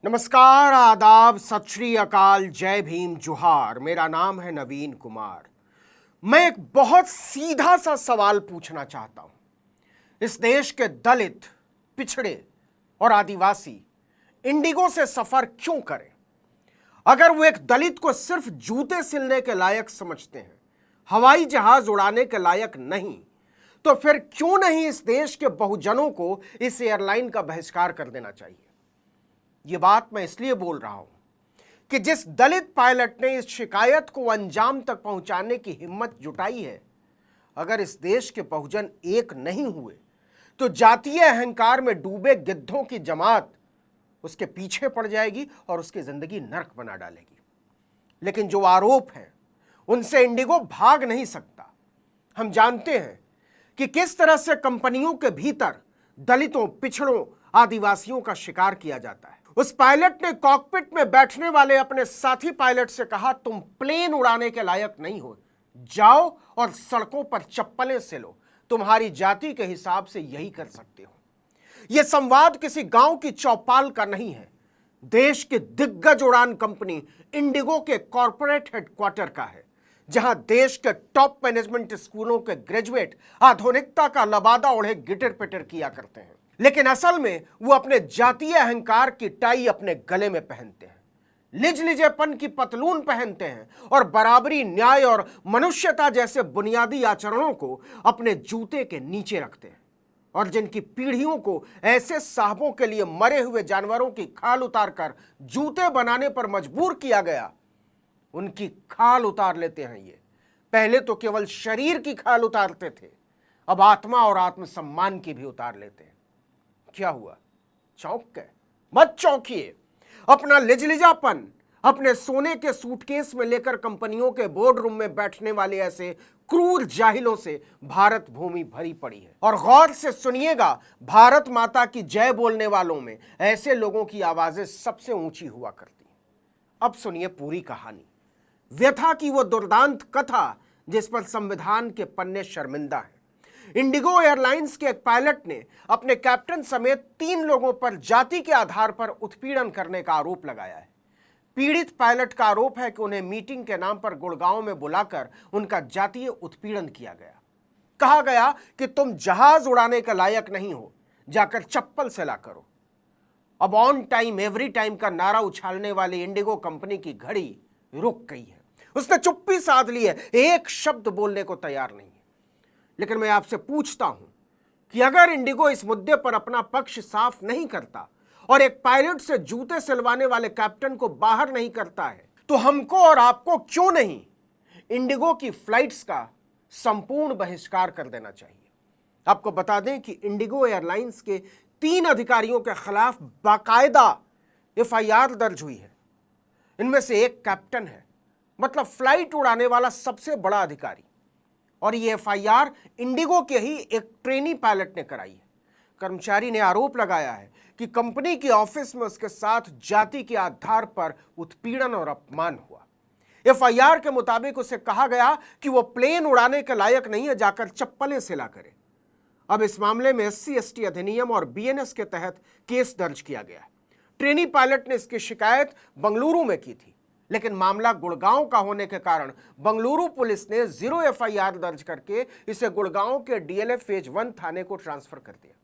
नमस्कार, आदाब, सत श्री अकाल, जय भीम, जोहार। मेरा नाम है नवीन कुमार। मैं एक बहुत सीधा सा सवाल पूछना चाहता हूं। इस देश के दलित, पिछड़े और आदिवासी इंडिगो से सफर क्यों करें? अगर वो एक दलित को सिर्फ जूते सिलने के लायक समझते हैं, हवाई जहाज उड़ाने के लायक नहीं, तो फिर क्यों नहीं इस देश के बहुजनों को इस एयरलाइन का बहिष्कार कर देना चाहिए? ये बात मैं इसलिए बोल रहा हूं कि जिस दलित पायलट ने इस शिकायत को अंजाम तक पहुंचाने की हिम्मत जुटाई है, अगर इस देश के बहुजन एक नहीं हुए तो जातीय अहंकार में डूबे गिद्धों की जमात उसके पीछे पड़ जाएगी और उसकी जिंदगी नर्क बना डालेगी। लेकिन जो आरोप है उनसे इंडिगो भाग नहीं सकता। हम जानते हैं कि किस तरह से कंपनियों के भीतर दलितों, पिछड़ों, आदिवासियों का शिकार किया जाता है। उस पायलट ने कॉकपिट में बैठने वाले अपने साथी पायलट से कहा, तुम प्लेन उड़ाने के लायक नहीं हो, जाओ और सड़कों पर चप्पलें सिलो, तुम्हारी जाति के हिसाब से यही कर सकते हो। यह संवाद किसी गांव की चौपाल का नहीं है, देश की दिग्गज उड़ान कंपनी इंडिगो के कॉरपोरेट हेडक्वार्टर का है, जहां देश के टॉप मैनेजमेंट स्कूलों के ग्रेजुएट आधुनिकता का लबादा ओढ़े गिटर पिटर किया करते हैं, लेकिन असल में वो अपने जातीय अहंकार की टाई अपने गले में पहनते हैं, लिजलिजेपन की पतलून पहनते हैं और बराबरी, न्याय और मनुष्यता जैसे बुनियादी आचरणों को अपने जूते के नीचे रखते हैं। और जिनकी पीढ़ियों को ऐसे साहबों के लिए मरे हुए जानवरों की खाल उतारकर जूते बनाने पर मजबूर किया गया, उनकी खाल उतार लेते हैं। ये पहले तो केवल शरीर की खाल उतारते थे, अब आत्मा और आत्मसम्मान की भी उतार लेते हैं। क्या हुआ? चौंक गए? मत चौंकिए। अपना लिजलिजापन अपने सोने के सूटकेस में लेकर कंपनियों के बोर्ड रूम में बैठने वाले ऐसे क्रूर जाहिलों से भारत भूमि भरी पड़ी है। और गौर से सुनिएगा, भारत माता की जय बोलने वालों में ऐसे लोगों की आवाजें सबसे ऊंची हुआ करती हैं। अब सुनिए पूरी कहानी, व्यथा की वो दुर्दांत कथा जिस पर संविधान के पन्ने शर्मिंदा है। इंडिगो एयरलाइंस के एक पायलट ने अपने कैप्टन समेत 3 लोगों पर जाति के आधार पर उत्पीड़न करने का आरोप लगाया है। पीड़ित पायलट का आरोप है कि उन्हें मीटिंग के नाम पर गुड़गांव में बुलाकर उनका जातीय उत्पीड़न किया गया। कहा गया कि तुम जहाज उड़ाने के लायक नहीं हो, जाकर चप्पल सिला करो। अब ऑन टाइम एवरी टाइम का नारा उछालने वाली इंडिगो कंपनी की घड़ी रुक गई है। उसने चुप्पी साध ली है, एक शब्द बोलने को तैयार नहीं है। लेकिन मैं आपसे पूछता हूं कि अगर इंडिगो इस मुद्दे पर अपना पक्ष साफ नहीं करता और एक पायलट से जूते सिलवाने वाले कैप्टन को बाहर नहीं करता है, तो हमको और आपको क्यों नहीं इंडिगो की फ्लाइट्स का संपूर्ण बहिष्कार कर देना चाहिए? आपको बता दें कि इंडिगो एयरलाइंस के 3 अधिकारियों के खिलाफ बाकायदा FIR दर्ज हुई है। इनमें से एक कैप्टन है, मतलब फ्लाइट उड़ाने वाला सबसे बड़ा अधिकारी। और ये FIR इंडिगो के ही एक ट्रेनी पायलट ने कराई है। कर्मचारी ने आरोप लगाया है कि कंपनी के ऑफिस में उसके साथ जाति के आधार पर उत्पीड़न और अपमान हुआ। FIR के मुताबिक उसे कहा गया कि वो प्लेन उड़ाने के लायक नहीं है, जाकर चप्पलें सिला करे। अब इस मामले में SC/ST अधिनियम और BNS के तहत केस दर्ज किया गया है। ट्रेनी पायलट ने इसकी शिकायत बंगलुरु में की थी, लेकिन मामला गुड़गांव का होने के कारण बंगलुरु पुलिस ने 0 FIR दर्ज करके इसे गुड़गांव के DLF फेज 1 थाने को ट्रांसफर कर दिया।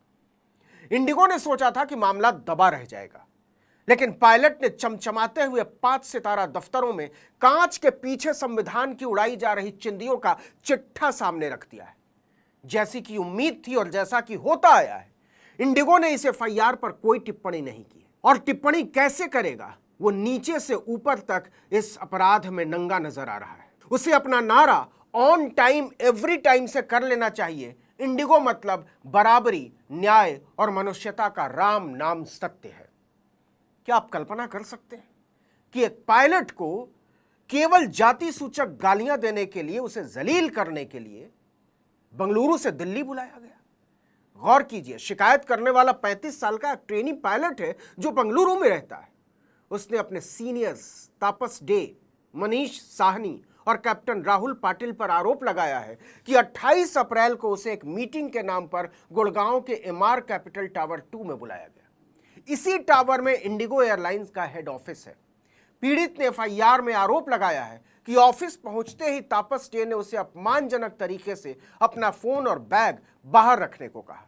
इंडिगो ने सोचा था कि मामला दबा रह जाएगा, लेकिन पायलट ने चमचमाते हुए 5 सितारा दफ्तरों में कांच के पीछे संविधान की उड़ाई जा रही चिंदियों का चिट्ठा सामने रख दिया है। जैसी की उम्मीद थी और जैसा कि होता आया है, इंडिगो ने इस FIR पर कोई टिप्पणी नहीं की। और टिप्पणी कैसे करेगा? वो नीचे से ऊपर तक इस अपराध में नंगा नजर आ रहा है। उसे अपना नारा ऑन टाइम एवरी टाइम से कर लेना चाहिए। इंडिगो मतलब बराबरी, न्याय और मनुष्यता का राम नाम सत्य है। क्या आप कल्पना कर सकते हैं कि एक पायलट को केवल जाति सूचक गालियां देने के लिए, उसे जलील करने के लिए बंगलुरु से दिल्ली बुलाया गया? गौर कीजिए, शिकायत करने वाला 35 साल का ट्रेनी पायलट है जो बंगलुरु में रहता है। उसने अपने सीनियर्स तापस डे, मनीष साहनी और कैप्टन राहुल पाटिल पर आरोप लगाया है कि 28 अप्रैल को उसे एक मीटिंग के नाम पर गुड़गांव के MR कैपिटल टावर 2 में बुलाया गया। इसी टावर में इंडिगो एयरलाइंस का हेड ऑफिस है। पीड़ित ने एफआईआर में आरोप लगाया है कि ऑफिस पहुंचते ही तापस डे ने उसे अपमानजनक तरीके से अपना फोन और बैग बाहर रखने को कहा।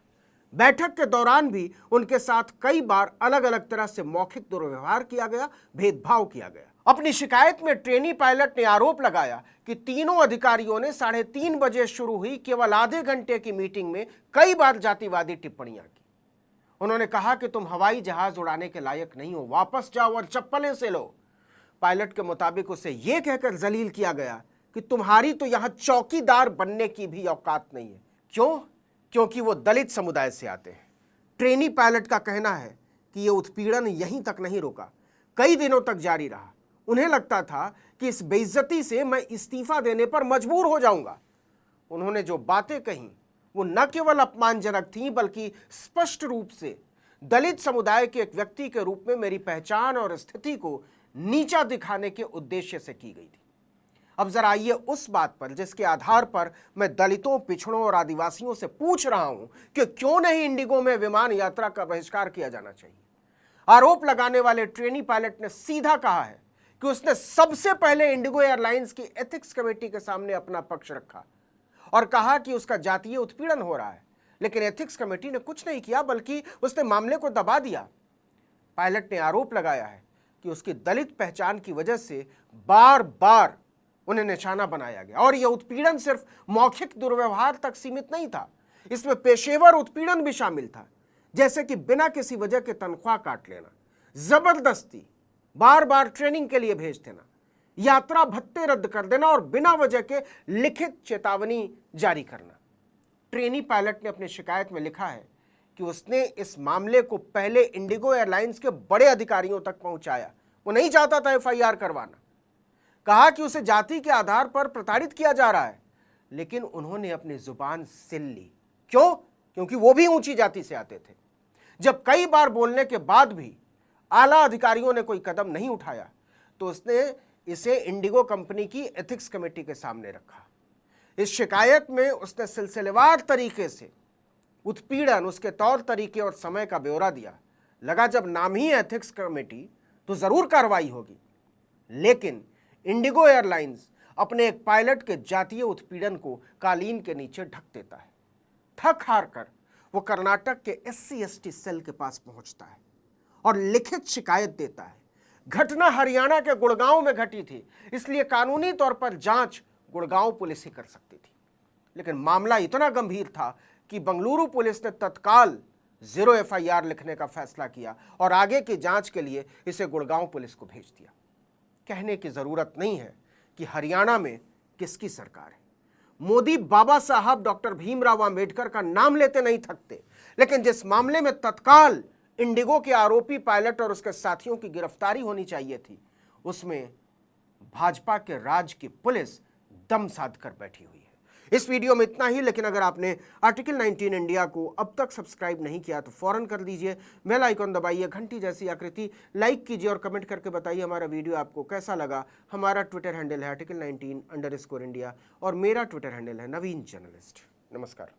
बैठक के दौरान भी उनके साथ कई बार अलग अलग तरह से मौखिक दुर्व्यवहार किया गया, भेदभाव किया गया। अपनी शिकायत में ट्रेनी पायलट ने आरोप लगाया कि तीनों अधिकारियों ने 3:30 बजे शुरू हुई केवल आधे घंटे की मीटिंग में कई बार जातिवादी टिप्पणियां की। उन्होंने कहा कि तुम हवाई जहाज उड़ाने के लायक नहीं हो, वापस जाओ और चप्पलें से लो। पायलट के मुताबिक उसे यह कहकर जलील किया गया कि तुम्हारी तो यहां चौकीदार बनने की भी औकात नहीं है। क्यों? क्योंकि वो दलित समुदाय से आते हैं। ट्रेनी पायलट का कहना है कि यह उत्पीड़न यहीं तक नहीं रुका, कई दिनों तक जारी रहा। उन्हें लगता था कि इस बेइज्जती से मैं इस्तीफा देने पर मजबूर हो जाऊंगा। उन्होंने जो बातें कही वो न केवल अपमानजनक थीं, बल्कि स्पष्ट रूप से दलित समुदाय के एक व्यक्ति के रूप में मेरी पहचान और स्थिति को नीचा दिखाने के उद्देश्य से की गई थी। अब जरा आइए उस बात पर जिसके आधार पर मैं दलितों, पिछड़ों और आदिवासियों से पूछ रहा हूं कि क्यों नहीं इंडिगो में विमान यात्रा का बहिष्कार किया जाना चाहिए। आरोप लगाने वाले ट्रेनी पायलट ने सीधा कहा है कि उसने सबसे पहले इंडिगो एयरलाइंस की एथिक्स कमेटी के सामने अपना पक्ष रखा और कहा कि उसका जातीय उत्पीड़न हो रहा है, लेकिन एथिक्स कमेटी ने कुछ नहीं किया, बल्कि उसने मामले को दबा दिया। पायलट ने आरोप लगाया है कि उसकी दलित पहचान की वजह से बार बार उन्हें निशाना बनाया गया और यह उत्पीड़न सिर्फ मौखिक दुर्व्यवहार तक सीमित नहीं था, इसमें पेशेवर उत्पीड़न भी शामिल था, जैसे कि बिना किसी वजह के तनख्वाह काट लेना, जबरदस्ती बार बार ट्रेनिंग के लिए भेज देना, यात्रा भत्ते रद्द कर देना और बिना वजह के लिखित चेतावनी जारी करना। ट्रेनी पायलट ने अपनी शिकायत में लिखा है कि उसने इस मामले को पहले इंडिगो एयरलाइंस के बड़े अधिकारियों तक पहुंचाया। वो नहीं चाहता था एफआईआर करवाना। कहा कि उसे जाति के आधार पर प्रताड़ित किया जा रहा है, लेकिन उन्होंने अपनी जुबान सिल ली। क्यों? क्योंकि वो भी ऊंची जाति से आते थे। जब कई बार बोलने के बाद भी आला अधिकारियों ने कोई कदम नहीं उठाया तो उसने इसे इंडिगो कंपनी की एथिक्स कमेटी के सामने रखा। इस शिकायत में उसने सिलसिलेवार तरीके से उत्पीड़न, उसके तौर तरीके और समय का ब्यौरा दिया। लगा जब नाम ही एथिक्स कमेटी तो जरूर कार्रवाई होगी, लेकिन इंडिगो एयरलाइंस अपने एक पायलट के जातीय उत्पीड़न को कालीन के नीचे ढक देता है। थक हार कर वो कर्नाटक के SC/ST सेल के पास पहुंचता है और लिखित शिकायत देता है। घटना हरियाणा के गुड़गांव में घटी थी, इसलिए कानूनी तौर पर जांच गुड़गांव पुलिस ही कर सकती थी, लेकिन मामला इतना गंभीर था कि बंगलुरु पुलिस ने तत्काल 0 FIR लिखने का फैसला किया और आगे की जांच के लिए इसे गुड़गांव पुलिस को भेज दिया। कहने की जरूरत नहीं है कि हरियाणा में किसकी सरकार है। मोदी बाबा साहब डॉक्टर भीमराव अंबेडकर का नाम लेते नहीं थकते, लेकिन जिस मामले में तत्काल इंडिगो के आरोपी पायलट और उसके साथियों की गिरफ्तारी होनी चाहिए थी, उसमें भाजपा के राज की पुलिस दम साध कर बैठी हुई है। इस वीडियो में इतना ही, लेकिन अगर आपने आर्टिकल 19 इंडिया को अब तक सब्सक्राइब नहीं किया तो फौरन कर दीजिए, बेल आइकॉन दबाइए, घंटी जैसी आकृति लाइक कीजिए और कमेंट करके बताइए हमारा वीडियो आपको कैसा लगा। हमारा ट्विटर हैंडल है article19_India और मेरा ट्विटर हैंडल है नवीन जर्नलिस्ट। नमस्कार।